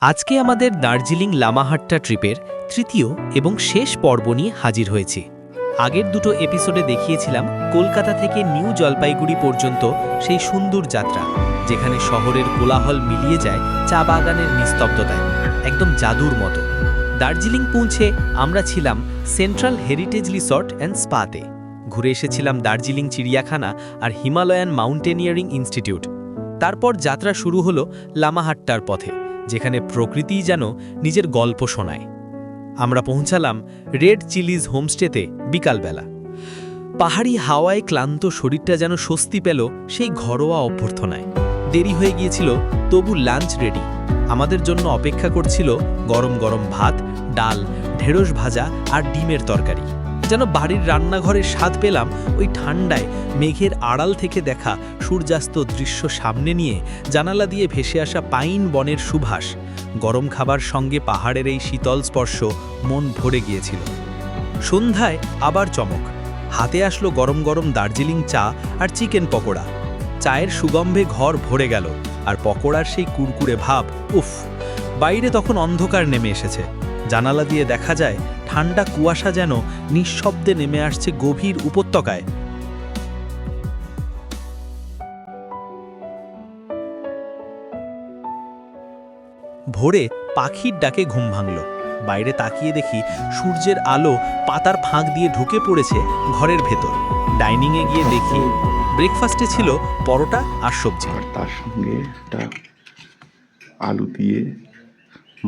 আজকে আমাদের দার্জিলিং লামাহাট্টা ট্রিপের তৃতীয় এবং শেষ পর্ব নিয়ে হাজির হয়েছি। আগের দুটো এপিসোডে দেখিয়েছিলাম কলকাতা থেকে নিউ জলপাইগুড়ি পর্যন্ত সেই সুন্দর যাত্রা, যেখানে শহরের কোলাহল মিলিয়ে যায় চা বাগানের নিস্তব্ধতায়, একদম জাদুর মতো। দার্জিলিং পৌঁছে আমরা ছিলাম সেন্ট্রাল হেরিটেজ রিসর্ট অ্যান্ড স্পাতে। ঘুরে এসেছিলাম দার্জিলিং চিড়িয়াখানা আর হিমালয়ান মাউন্টেনিয়ারিং ইনস্টিটিউট। তারপর যাত্রা শুরু হলো লামাহাট্টার পথে, যেখানে প্রকৃতিই যেন নিজের গল্প শোনায়। আমরা পৌঁছালাম রেড চিলিজ হোমস্টেতে বিকালবেলা। পাহাড়ি হাওয়ায় ক্লান্ত শরীরটা যেন স্বস্তি পেল সেই ঘরোয়া অভ্যর্থনায়। দেরি হয়ে গিয়েছিল, তবু লাঞ্চ রেডি। আমাদের জন্য অপেক্ষা করছিল গরম গরম ভাত, ডাল, ঢেঁড়স ভাজা আর ডিমের তরকারি। যেন বাড়ির রান্নাঘরের স্বাদ পেলাম ওই ঠান্ডায়। মেঘের আড়াল থেকে দেখা সূর্যাস্ত দৃশ্য সামনে নিয়ে জানালা দিয়ে ভেসে আসা পাইন বনের সুবাস, গরম খাবার সঙ্গে পাহাড়ের এই শীতল স্পর্শ মন ভরে গিয়েছিল। সন্ধ্যায় আবার চমক, হাতে আসলো গরম গরম দার্জিলিং চা আর চিকেন পকোড়া। চায়ের সুগন্ধে ঘর ভরে গেল, আর পকোড়ার সেই কুরকুরে ভাব, উফ! বাইরে তখন অন্ধকার নেমে এসেছে। জানালা দিয়ে দেখা যায় ঠান্ডা কুয়াশা যেন নিঃশব্দে নেমে আসছে গভীর উপত্যকায়। ভোরে পাখির ডাকে ঘুম ভাঙল। বাইরে তাকিয়ে দেখি সূর্যের আলো পাতার ফাঁক দিয়ে ঢুকে পড়েছে ঘরের ভেতর। ডাইনিংয়ে গিয়ে দেখি ব্রেকফাস্টে ছিল পরোটা আর সবজি, আর তার সঙ্গে একটা আলু দিয়ে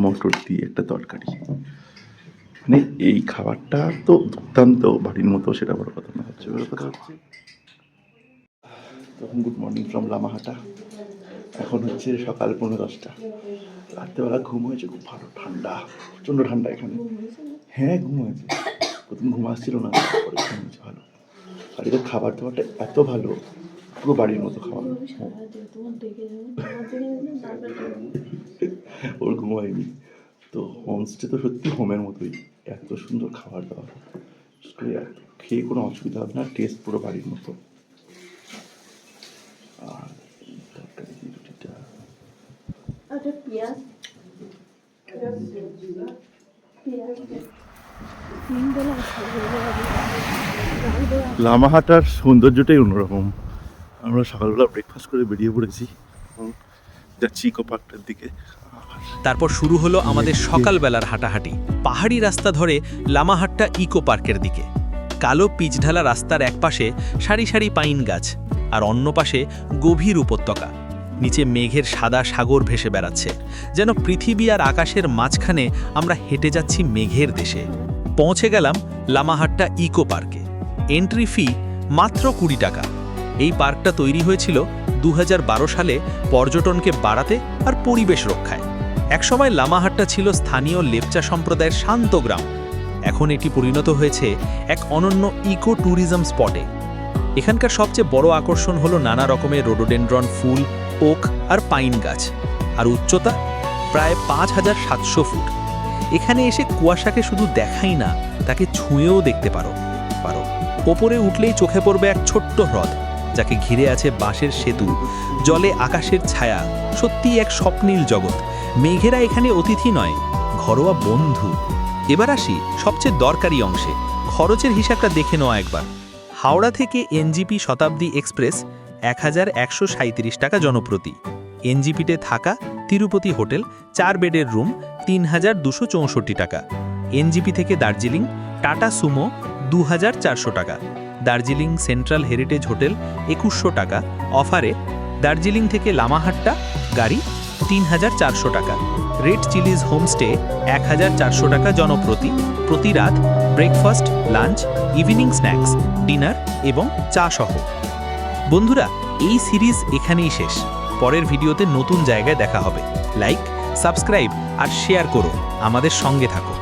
মটর দিয়ে একটা তরকারি। মানে এই খাবারটা তো দুর্দান্ত, বাড়ির মতো, সেটা বড় কথা না। বড় কথা হচ্ছে তখন গুড মর্নিং ফ্রম লামাহাটা। এখন হচ্ছে সকাল 11:30। রাত্রেবেলা ঘুম হয়েছে খুব ভালো, ঠান্ডা, প্রচণ্ড ঠান্ডা এখানে। হ্যাঁ, ঘুম হয়েছে, প্রথম ঘুম আসছিল না, পরে ঘুম হয়েছে ভালো। আর এটা খাবার দাবারটা এত ভালো, পুরো বাড়ির মতো খাবার। ওর ঘুম হয়নি তো। হোমস্টে তো সত্যি হোমের মতোই, এত সুন্দর খাবার দাবার, খেয়ে কোনো অসুবিধা হবে না, টেস্ট পুরো বাড়ির মতো। আর তরকারি দিয়ে রুটিটা, লামাহাটার সৌন্দর্যটাই অন্যরকম। আমরা সকালবেলা ব্রেকফাস্ট করে বেরিয়ে পড়েছি, যাচ্ছি ইকো পার্কটার দিকে। তারপর শুরু হলো আমাদের সকালবেলার হাঁটাহাঁটি পাহাড়ি রাস্তা ধরে লামাহাট্টা ইকো পার্কের দিকে। কালো পিচঢালা রাস্তার একপাশে সারি সারি পাইন গাছ, আর অন্য পাশে গভীর উপত্যকা। নিচে মেঘের সাদা সাগর ভেসে বেড়াচ্ছে, যেন পৃথিবী আর আকাশের মাঝখানে আমরা হেঁটে যাচ্ছি মেঘের দেশে। পৌঁছে গেলাম লামাহাট্টা ইকো পার্কে। এন্ট্রি ফি মাত্র 20 টাকা। এই পার্কটা তৈরি হয়েছিল 2012 সালে পর্যটনকে বাড়াতে আর পরিবেশ রক্ষায়। একসময় লামাহাট্টা ছিল স্থানীয় লেপচা সম্প্রদায়ের শান্ত গ্রাম। এখন এটি পরিণত হয়েছে এক অনন্য ইকো ট্যুরিজম স্পটে। এখানকার সবচেয়ে বড় আকর্ষণ হলো নানা রকমের রোডোডেন্ড্রন ফুল, ওক আর পাইন গাছ। আর উচ্চতা প্রায় 5700 ফুট। এখানে এসে কুয়াশাকে শুধু দেখাই না, তাকে ছুঁয়েও দেখতে পারো। ওপরে উঠলেই চোখে পড়বে এক ছোট্ট হ্রদ, যাকে ঘিরে আছে বাঁশের সেতু, জলে আকাশের ছায়া। সত্যিই এক স্বপ্নীল জগৎ। মেঘেরা এখানে অতিথি নয়, ঘরোয়া বন্ধু। এবার আসি সবচেয়ে দরকারি অংশে, খরচের হিসাবটা দেখে নেওয়া একবার। হাওড়া থেকে এনজিপি শতাব্দী এক্সপ্রেস 1137 টাকা জনপ্রতি। এনজিপিতে থাকা তিরুপতি হোটেল 4 বেডের রুম 3264 টাকা। এনজিপি থেকে দার্জিলিং টাটা সুমো 2400 টাকা। দার্জিলিং সেন্ট্রাল হেরিটেজ হোটেল 2100 টাকা অফারে। দার্জিলিং থেকে লামাহাট্টা গাড়ি 3400 টাকা। রেড চিলিজ হোমস্টে 1400 টাকা জনপ্রতি, প্রতি রাত breakfast, lunch, evening snacks, dinner এবং চা সহ। বন্ধুরা, এই সিরিজ এখানেই শেষ। পরের ভিডিওতে নতুন জায়গায় দেখা হবে। লাইক, সাবস্ক্রাইব আর শেয়ার করো, আমাদের সঙ্গে থাকো।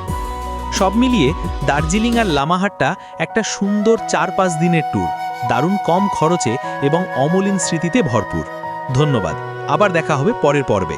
সব মিলিয়ে দার্জিলিং আর লামাহাট্টা একটা সুন্দর 4-5 দিনের ট্যুর, দারুণ কম খরচে এবং অমলিন স্মৃতিতে ভরপুর। ধন্যবাদ, আবার দেখা হবে পরের পর্বে।